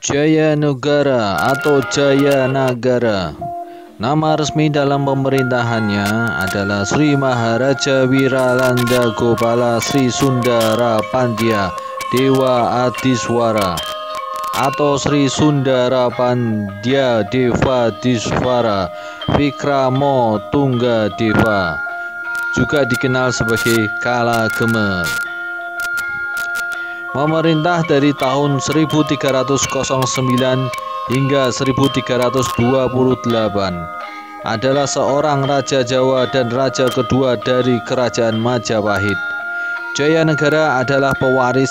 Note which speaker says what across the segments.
Speaker 1: Jayanegara atau Jayanagara. Nama resmi dalam pemerintahannya adalah Sri Maharaja Wiralanda Gopala Sri Sundara Pandya Dewa Adiswara atau Sri Sundara Pandya Deva Diswara Vikramo Tungga Deva, juga dikenal sebagai Kala Gemer. Memerintah dari tahun 1309 hingga 1328, adalah seorang raja Jawa dan raja kedua dari kerajaan Majapahit. Jayanegara adalah pewaris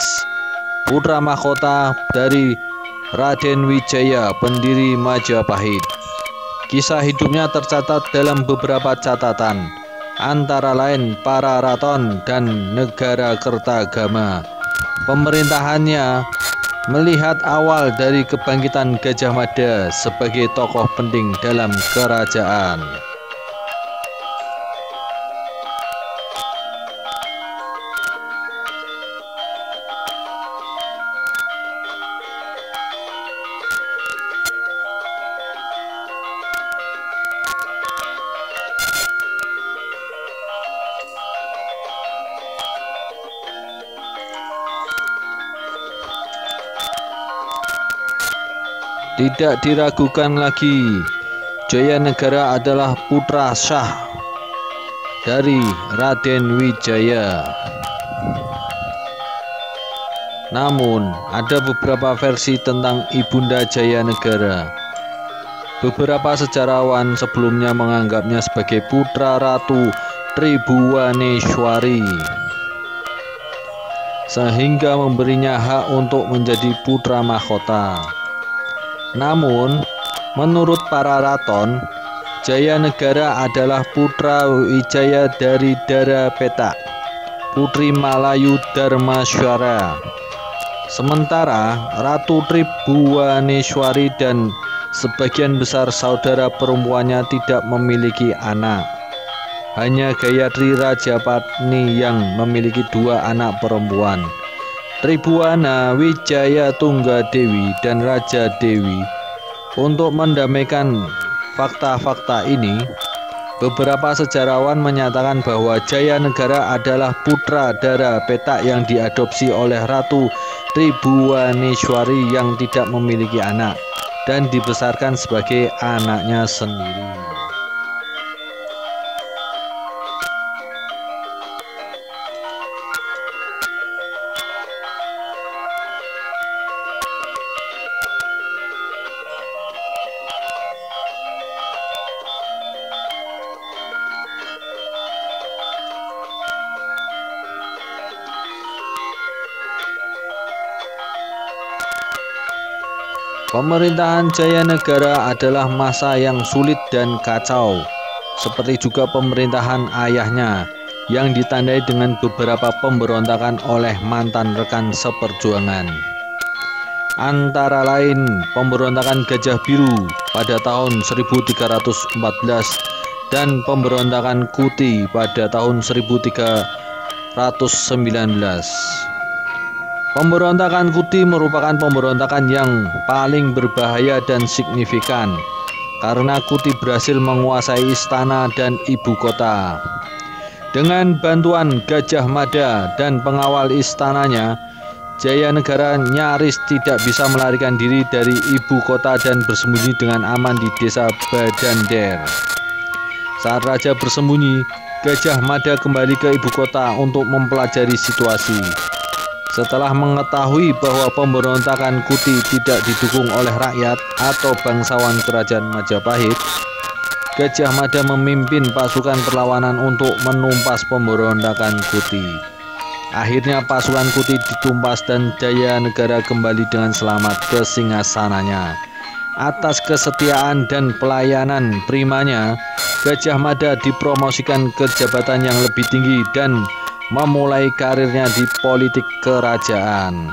Speaker 1: putra mahkota dari Raden Wijaya, pendiri Majapahit. Kisah hidupnya tercatat dalam beberapa catatan, antara lain Pararaton dan Negara Kertagama. Pemerintahannya melihat awal dari kebangkitan Gajah Mada sebagai tokoh penting dalam kerajaan. Tidak diragukan lagi, Jayanegara adalah putra sah dari Raden Wijaya. Namun, ada beberapa versi tentang Ibunda Jayanegara. Beberapa sejarawan sebelumnya menganggapnya sebagai putra Ratu Tribhuwaneshwari, sehingga memberinya hak untuk menjadi putra mahkota. Namun, menurut Pararaton, Jayanegara adalah putra Wijaya dari Dara Petak, putri Malayu Dharmaswara. Sementara Ratu Tribhuwaneshwari dan sebagian besar saudara perempuannya tidak memiliki anak. Hanya Gayatri Rajapatni yang memiliki 2 anak perempuan, Tribhuwana Wijaya Tunggadewi dan Raja Dewi. Untuk mendamaikan fakta-fakta ini, beberapa sejarawan menyatakan bahwa Jayanegara adalah putra Dara Petak yang diadopsi oleh Ratu Tribhuwaneshwari yang tidak memiliki anak dan dibesarkan sebagai anaknya sendiri. Pemerintahan Jayanegara adalah masa yang sulit dan kacau, seperti juga pemerintahan ayahnya yang ditandai dengan beberapa pemberontakan oleh mantan rekan seperjuangan. Antara lain pemberontakan Gajah Biru pada tahun 1314 dan pemberontakan Kuti pada tahun 1319. Pemberontakan Kuti merupakan pemberontakan yang paling berbahaya dan signifikan karena Kuti berhasil menguasai istana dan ibu kota. Dengan bantuan Gajah Mada dan pengawal istananya, Jayanegara nyaris tidak bisa melarikan diri dari ibu kota dan bersembunyi dengan aman di desa Badander. Saat raja bersembunyi, Gajah Mada kembali ke ibu kota untuk mempelajari situasi. Setelah mengetahui bahwa pemberontakan Kuti tidak didukung oleh rakyat atau bangsawan kerajaan Majapahit, Gajah Mada memimpin pasukan perlawanan untuk menumpas pemberontakan Kuti. Akhirnya pasukan Kuti ditumpas dan Jayanegara kembali dengan selamat ke singgasananya. Atas kesetiaan dan pelayanan primanya, Gajah Mada dipromosikan ke jabatan yang lebih tinggi dan memulai karirnya di politik kerajaan.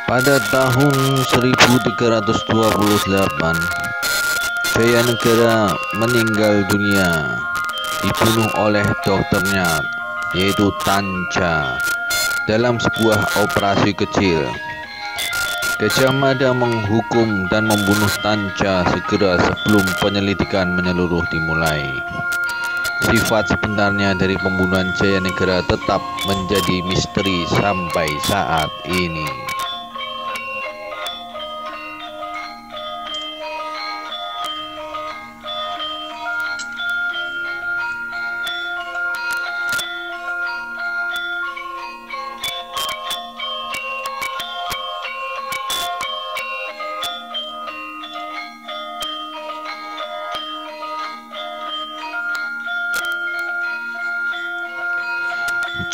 Speaker 1: Pada tahun 1328, Jayanegara meninggal dunia dibunuh oleh dokternya, yaitu Tanca, dalam sebuah operasi kecil. Gajah Mada menghukum dan membunuh Tanca segera sebelum penyelidikan menyeluruh dimulai. Sifat sebenarnya dari pembunuhan Jayanegara tetap menjadi misteri sampai saat ini.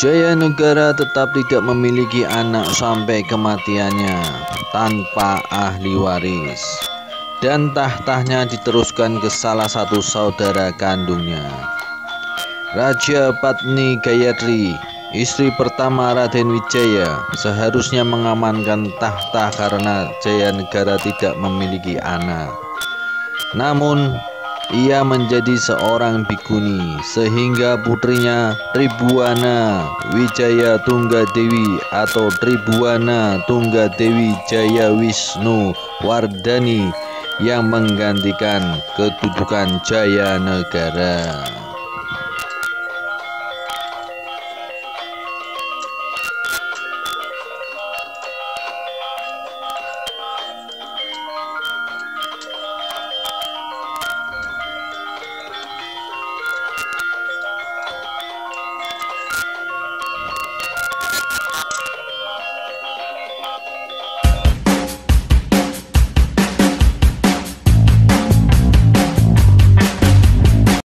Speaker 1: Jayanegara tetap tidak memiliki anak sampai kematiannya tanpa ahli waris, dan tahtanya diteruskan ke salah satu saudara kandungnya, Raja Patni Gayatri, istri pertama Raden Wijaya. Seharusnya mengamankan tahta karena Jayanegara tidak memiliki anak. Namun ia menjadi seorang bikuni, sehingga putrinya Tribhuwana Wijaya Tunggadewi atau Tribhuwana Tunggadewi Jaya Wisnu Wardani yang menggantikan kedudukan Jayanegara.